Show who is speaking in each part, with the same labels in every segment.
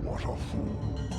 Speaker 1: What a fool.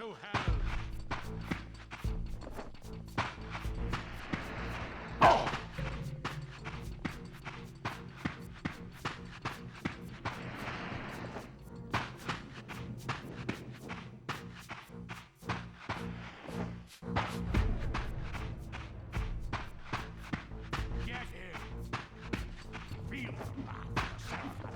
Speaker 1: to hell! Get him! Feel the wrath yourself!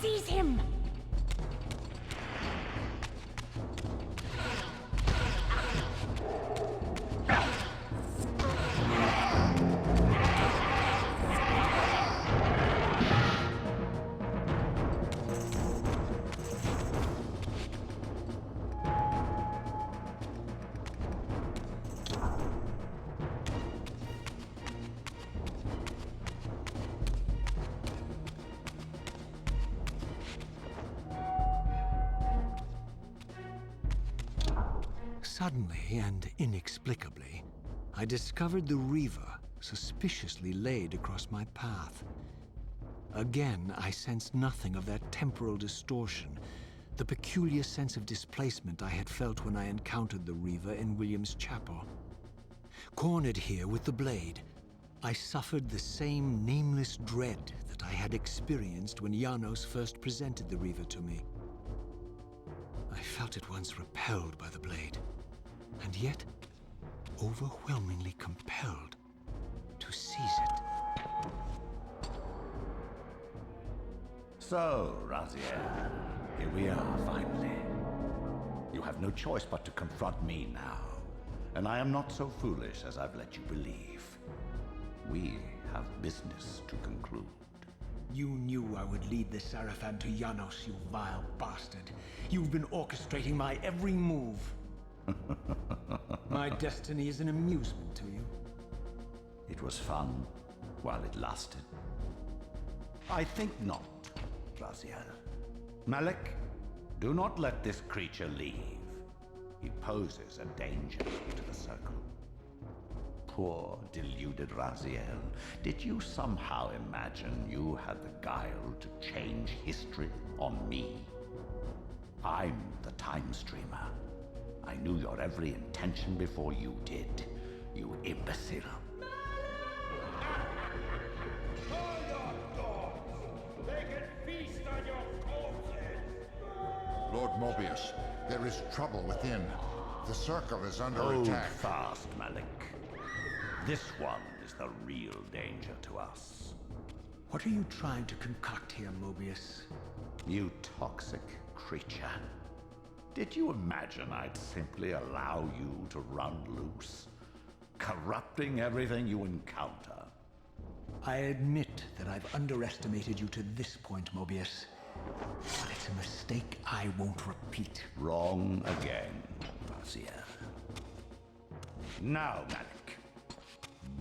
Speaker 2: Seize him!
Speaker 3: Suddenly and inexplicably, I discovered the Reaver suspiciously laid across my path. Again, I sensed nothing of that temporal distortion, the peculiar sense of displacement I had felt when I encountered the Reaver in William's chapel. Cornered here with the blade, I suffered the same nameless dread that I had experienced when Janos first presented the Reaver to me. I felt at once repelled by the blade, and yet overwhelmingly compelled to seize it.
Speaker 4: So, Raziel, here we are finally. You have no choice but to confront me now, and I am not so foolish as I've let you believe. We have business to conclude.
Speaker 3: You knew I would lead the Sarafan to Janos, you vile bastard. You've been orchestrating my every move. My destiny is an amusement to you.
Speaker 4: It was fun while it lasted. I think not, Raziel. Malik, do not let this creature leave. He poses a danger to the Circle. Poor, deluded Raziel. Did you somehow imagine you had the guile to change history on me? I'm the Time Streamer. I knew your every intention before you did, you imbecile.
Speaker 1: Call your dogs! They can feast on your corpses!
Speaker 5: Lord Mobius, there is trouble within. The Circle is under
Speaker 4: Hold
Speaker 5: attack.
Speaker 4: fast, Malik. This one is the real danger to us.
Speaker 3: What are you trying to concoct here, Mobius?
Speaker 4: You toxic creature. Did you imagine I'd simply allow you to run loose, corrupting everything you encounter?
Speaker 3: I admit that I've underestimated you to this point, Mobius. But it's a mistake I won't repeat.
Speaker 4: Wrong again, Raziel. Now, Malik.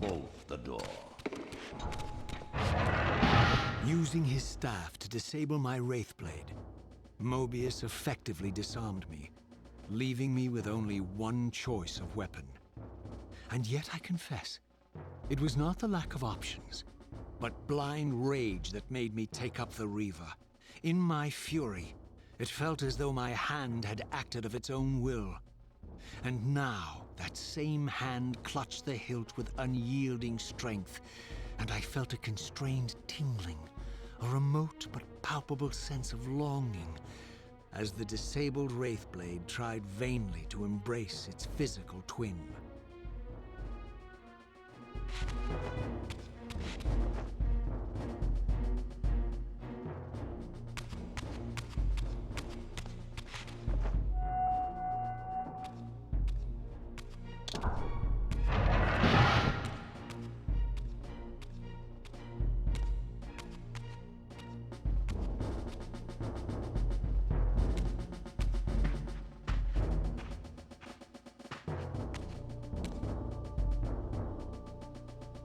Speaker 4: Bolt the door.
Speaker 3: Using his staff to disable my Wraithblade, Mobius effectively disarmed me, leaving me with only one choice of weapon. And yet I confess, it was not the lack of options, but blind rage that made me take up the Reaver. In my fury, it felt as though my hand had acted of its own will. And now, that same hand clutched the hilt with unyielding strength, and I felt a constrained tingling, a remote but palpable sense of longing, as the disabled Wraithblade tried vainly to embrace its physical twin.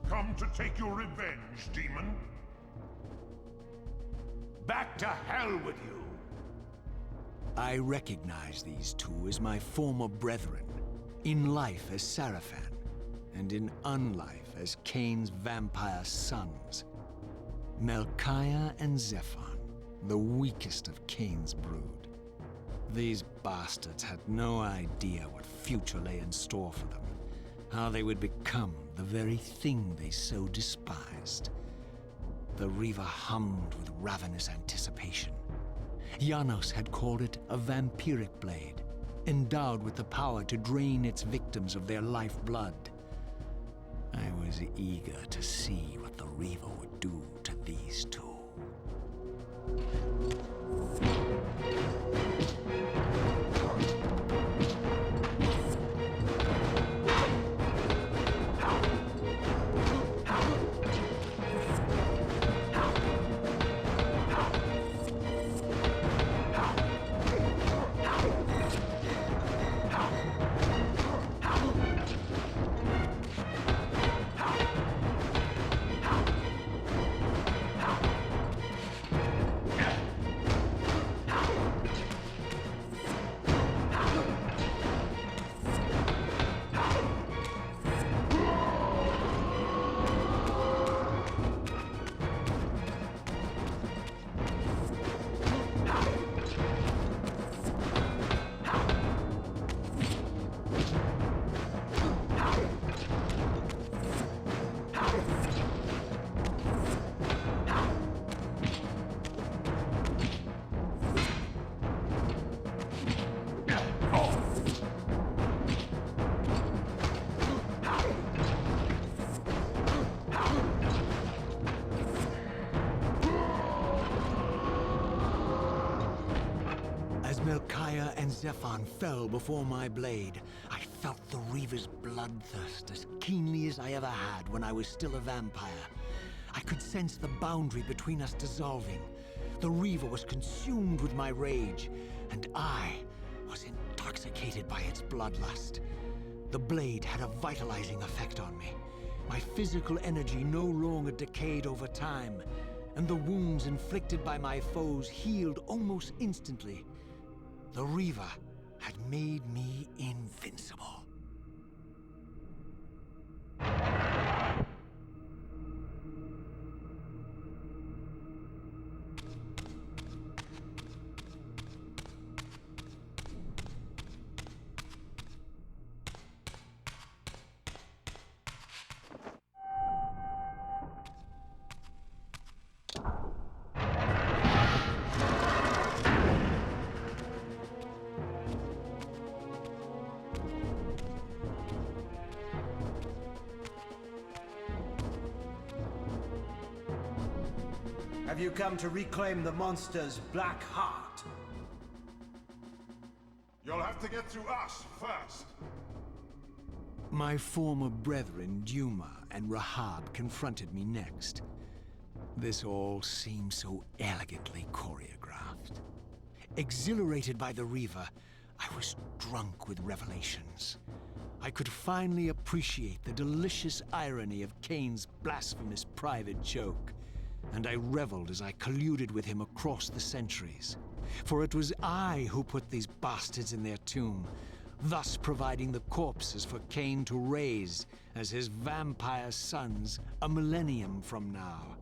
Speaker 1: Come to take your revenge, demon? Back to hell with you!
Speaker 3: I recognize these two as my former brethren, in life as Sarafan, and in unlife as Cain's vampire sons. Melchiah and Zephon, the weakest of Cain's brood. These bastards had no idea what future lay in store for them, how they would become the very thing they so despised. The Reaver hummed with ravenous anticipation. Janos had called it a vampiric blade, endowed with the power to drain its victims of their lifeblood. I was eager to see what the Reaver would do to these two. As Melchiah and Zephon fell before my blade, I felt the Reaver's bloodthirst as keenly as I ever had when I was still a vampire. I could sense the boundary between us dissolving. The Reaver was consumed with my rage, and I was intoxicated by its bloodlust. The blade had a vitalizing effect on me. My physical energy no longer decayed over time, and the wounds inflicted by my foes healed almost instantly. The Reaver had made me invincible.
Speaker 2: Have you come to reclaim the monster's black heart?
Speaker 5: You'll have to get through us first.
Speaker 3: My former brethren, Duma and Rahab, confronted me next. This all seemed so elegantly choreographed. Exhilarated by the Reaver, I was drunk with revelations. I could finally appreciate the delicious irony of Cain's blasphemous private joke, and I reveled as I colluded with him across the centuries. For it was I who put these bastards in their tomb, thus providing the corpses for Cain to raise as his vampire sons a millennium from now.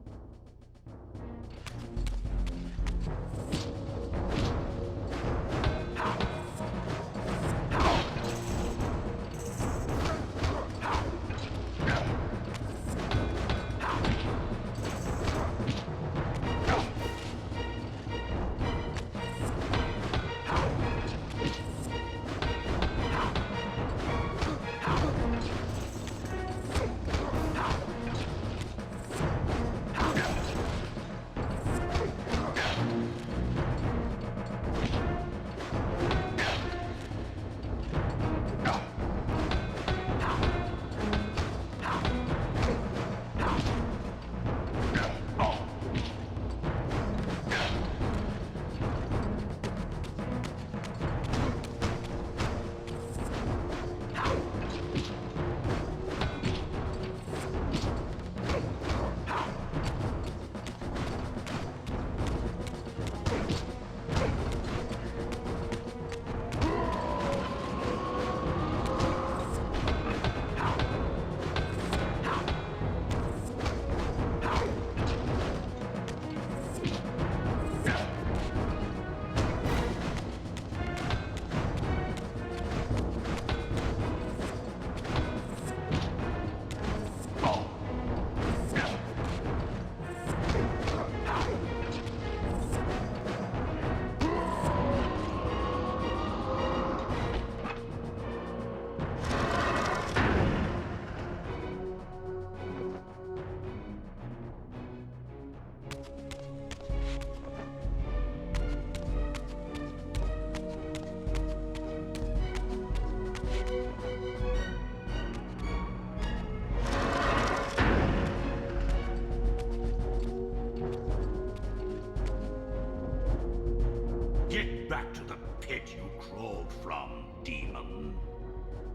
Speaker 4: Get back to the pit you crawled from, demon.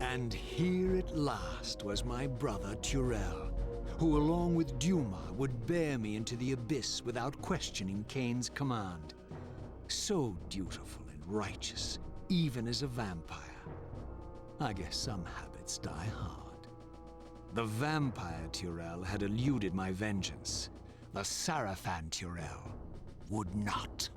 Speaker 3: And here at last was my brother Turel, who along with Duma would bear me into the abyss without questioning Cain's command. So dutiful and righteous, even as a vampire. I guess some habits die hard. The vampire Turel had eluded my vengeance. The Sarafan Turel would not.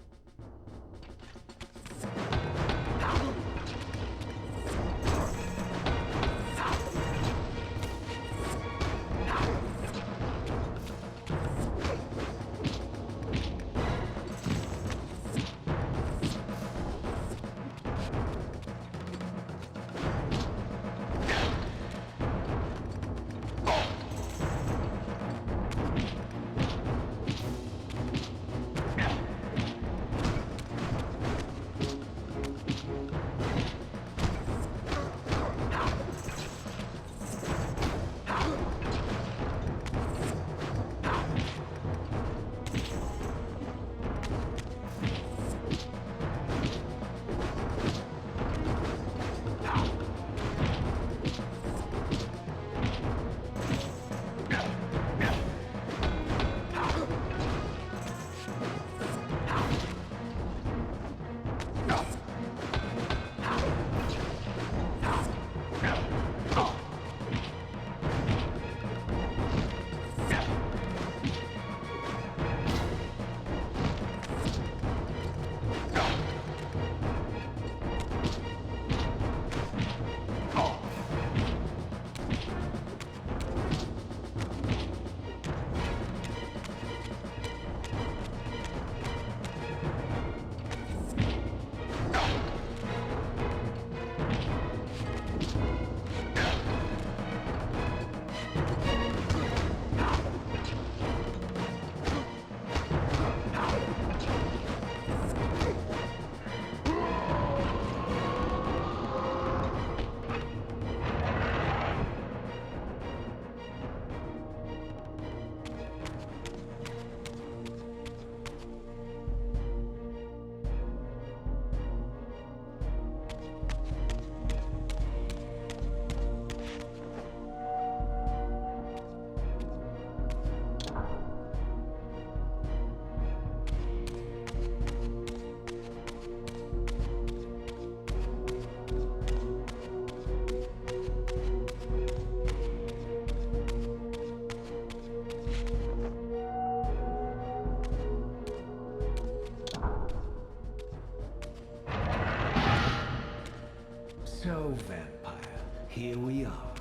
Speaker 3: So, vampire, here we are.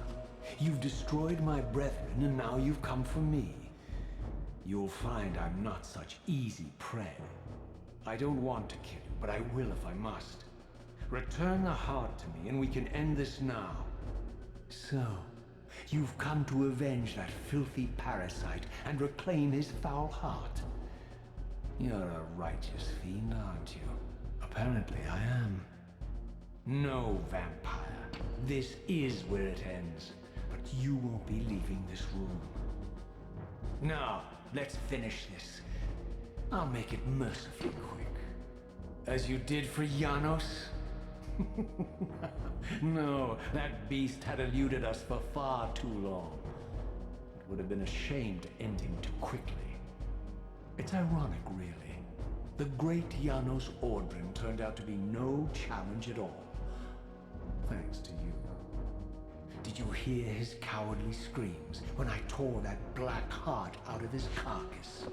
Speaker 3: You've destroyed my brethren, and now you've come for me. You'll find I'm not such easy prey. I don't want to kill you, but I will if I must. Return the heart to me, and we can end this now. So, you've come to avenge that filthy parasite and reclaim his foul heart. You're a righteous fiend, aren't you? Apparently I am. No, vampire. This is where it ends. But you won't be leaving this room. Now, let's finish this. I'll make it mercifully quick. As you did for Janos? No, that beast had eluded us for far too long. It would have been a shame to end him too quickly. It's ironic, really. The great Janos Ordrin turned out to be no challenge at all. Thanks to you. Did you hear his cowardly screams when I tore that black heart out of his carcass?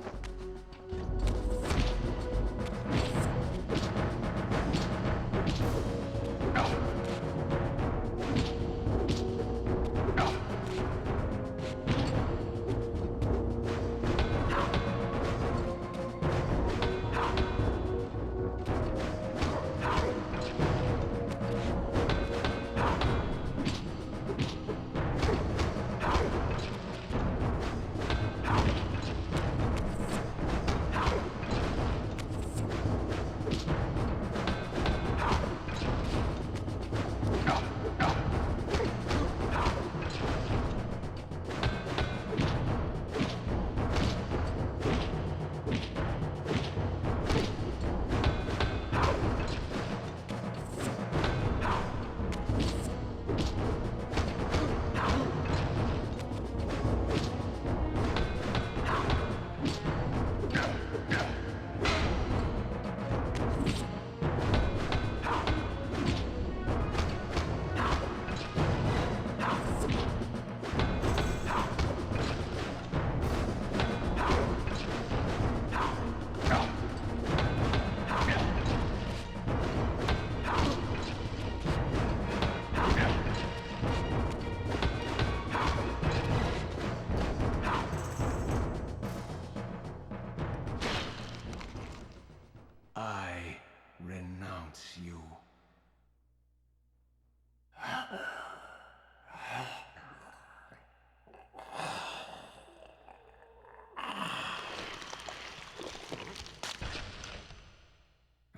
Speaker 3: You.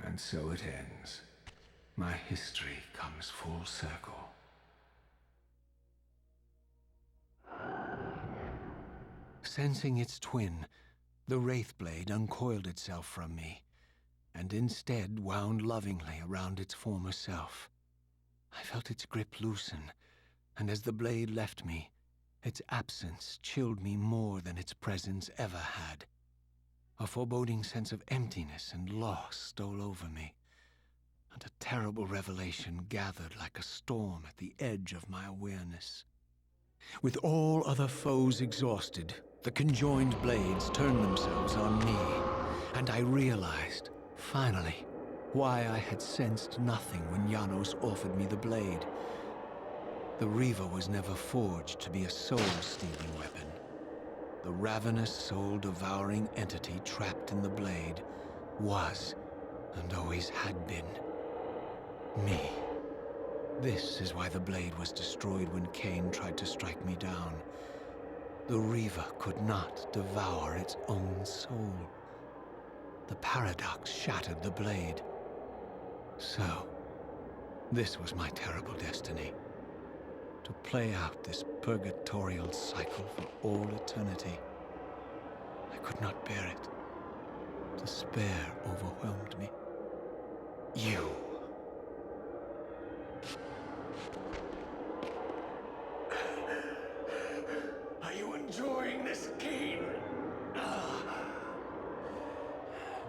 Speaker 3: And so it ends. My history comes full circle. Sensing its twin, the Wraithblade uncoiled itself from me, and instead wound lovingly around its former self. I felt its grip loosen, and as the blade left me, its absence chilled me more than its presence ever had. A foreboding sense of emptiness and loss stole over me, and a terrible revelation gathered like a storm at the edge of my awareness. With all other foes exhausted, the conjoined blades turned themselves on me, and I realized, finally, why I had sensed nothing when Janos offered me the blade. The Reaver was never forged to be a soul-stealing weapon. The ravenous, soul-devouring entity trapped in the blade was, and always had been, me. This is why the blade was destroyed when Cain tried to strike me down. The Reaver could not devour its own soul. The paradox shattered the blade. So, this was my terrible destiny. To play out this purgatorial cycle for all eternity. I could not bear it. Despair overwhelmed me. You. Are you enjoying this game?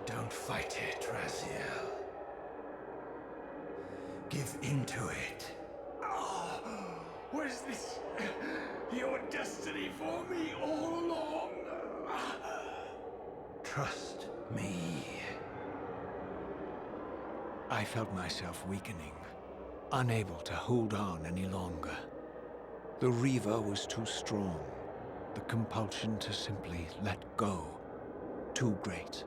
Speaker 3: Don't fight it, Raziel. Give into it. Was this your destiny for me all along? Trust me. I felt myself weakening, unable to hold on any longer. The Reaver was too strong. The compulsion to simply let go, too great.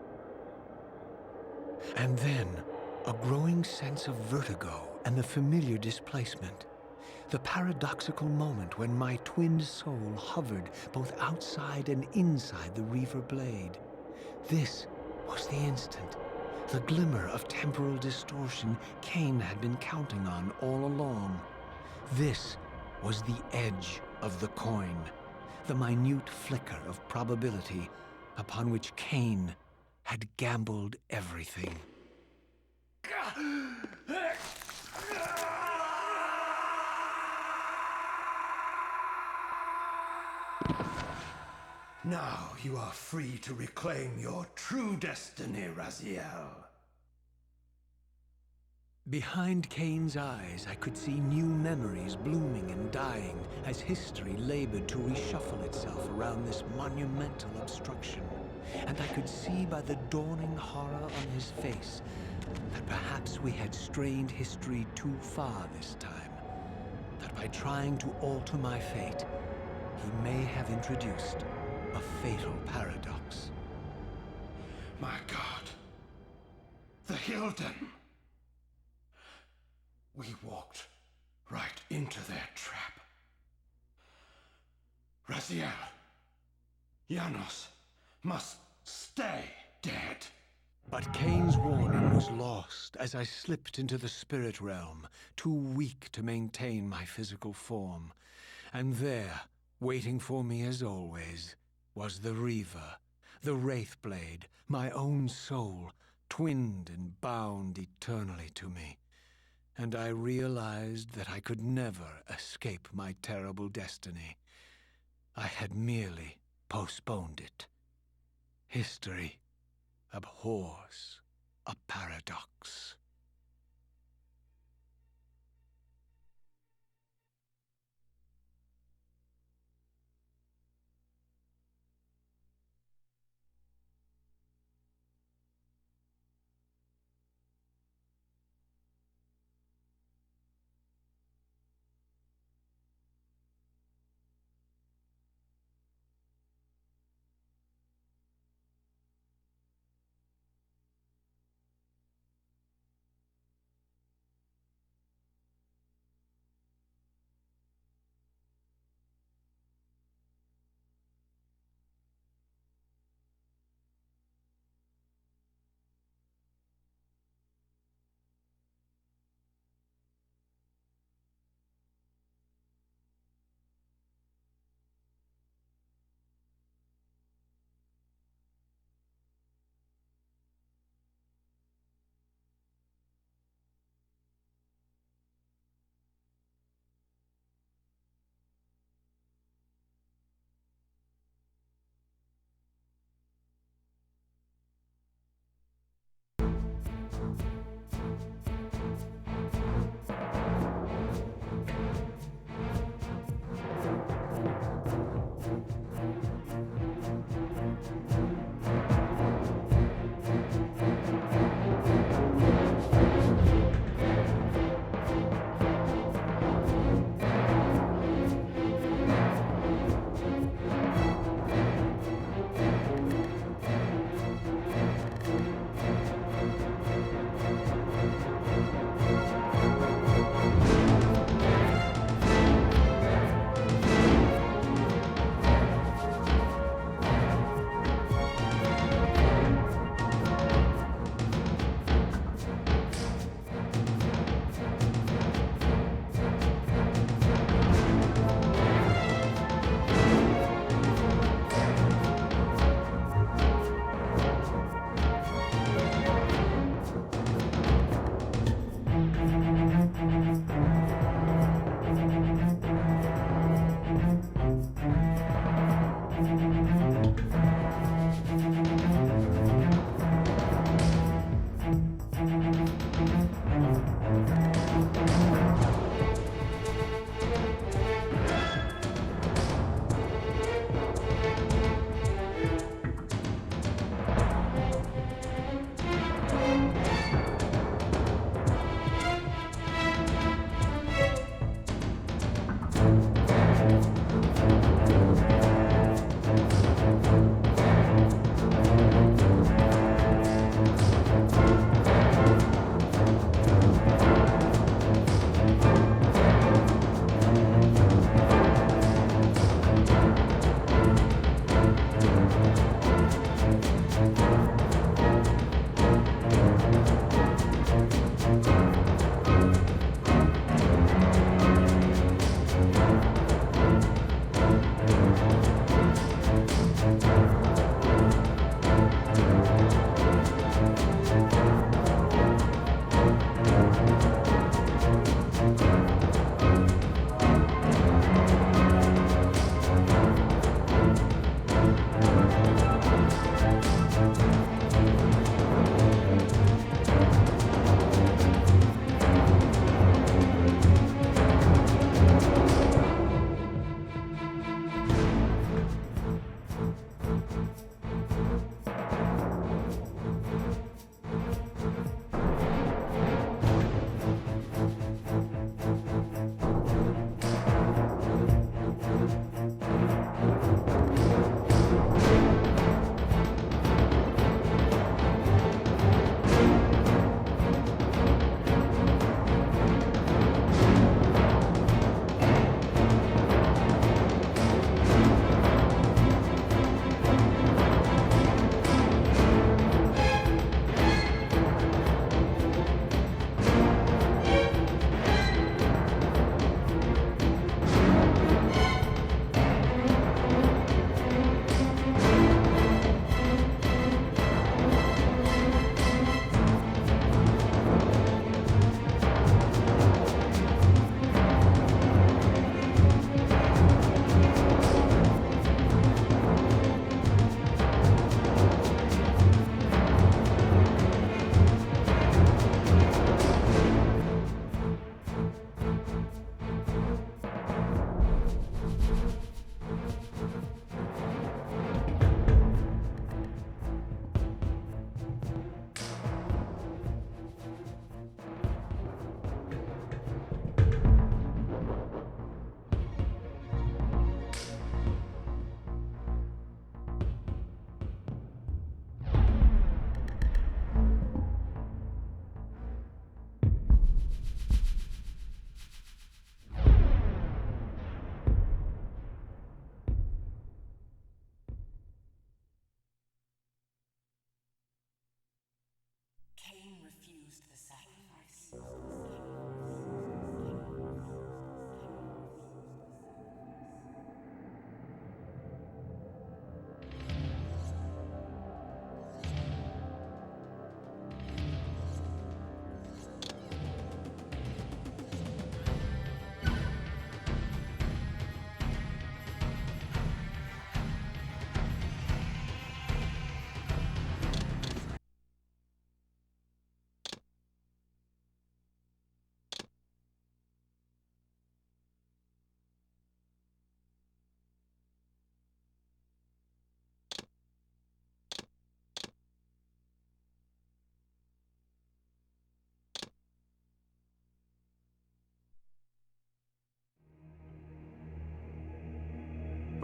Speaker 3: And then, a growing sense of vertigo and the familiar displacement. The paradoxical moment when my twinned soul hovered both outside and inside the Reaver blade. This was the instant, the glimmer of temporal distortion Cain had been counting on all along. This was the edge of the coin, the minute flicker of probability upon which Cain had gambled everything.
Speaker 2: Now you are free to reclaim your true destiny, Raziel.
Speaker 3: Behind Cain's eyes, I could see new memories blooming and dying as history labored to reshuffle itself around this monumental obstruction. And I could see by the dawning horror on his face that perhaps we had strained history too far this time. That by trying to alter my fate, he may have introduced a fatal paradox.
Speaker 2: My God. The Hilden. We walked right into their trap. Raziel, Janos must stay dead.
Speaker 3: But Cain's warning was lost as I slipped into the spirit realm, too weak to maintain my physical form. And there, waiting for me as always, was the Reaver, the Wraithblade, my own soul, twinned and bound eternally to me. And I realized that I could never escape my terrible destiny. I had merely postponed it. History abhors a paradox.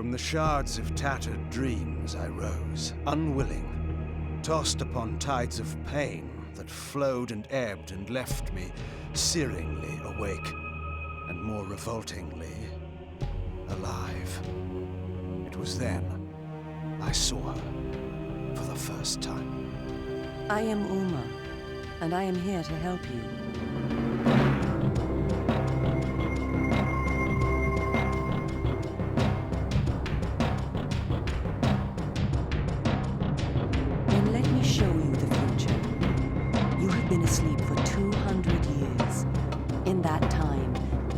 Speaker 2: From the shards of tattered dreams I rose, unwilling, tossed upon tides of pain that flowed and ebbed and left me searingly awake, and more revoltingly, alive. It was then I saw her for the first time.
Speaker 6: I am Uma, and I am here to help you. Then let me show you the future. You have been asleep for 200 years. In that time,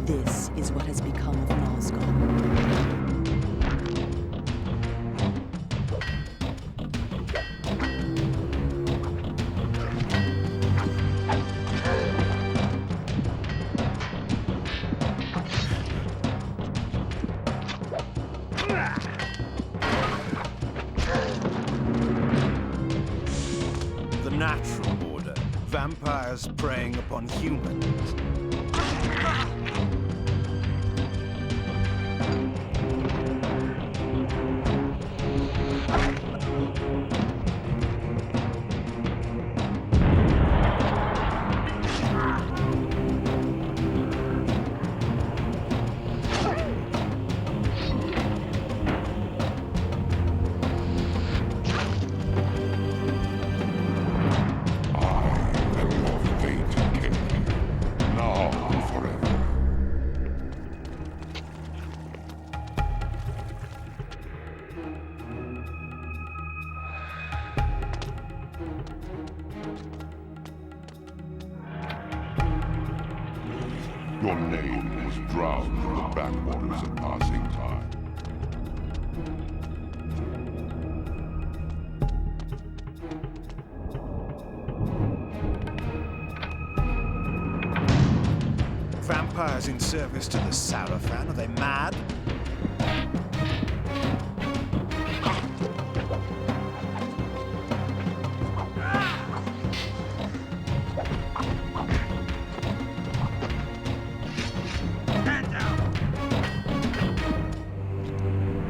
Speaker 6: this is what has become of Nosgoth.
Speaker 2: The natural order. Vampires preying upon humans.
Speaker 5: Your name was drowned in the backwaters of passing time.
Speaker 2: Vampires in service to the Sarafan? Are they mad?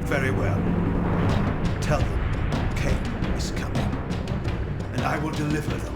Speaker 2: Very well. Tell them Cain is coming, and I will deliver them.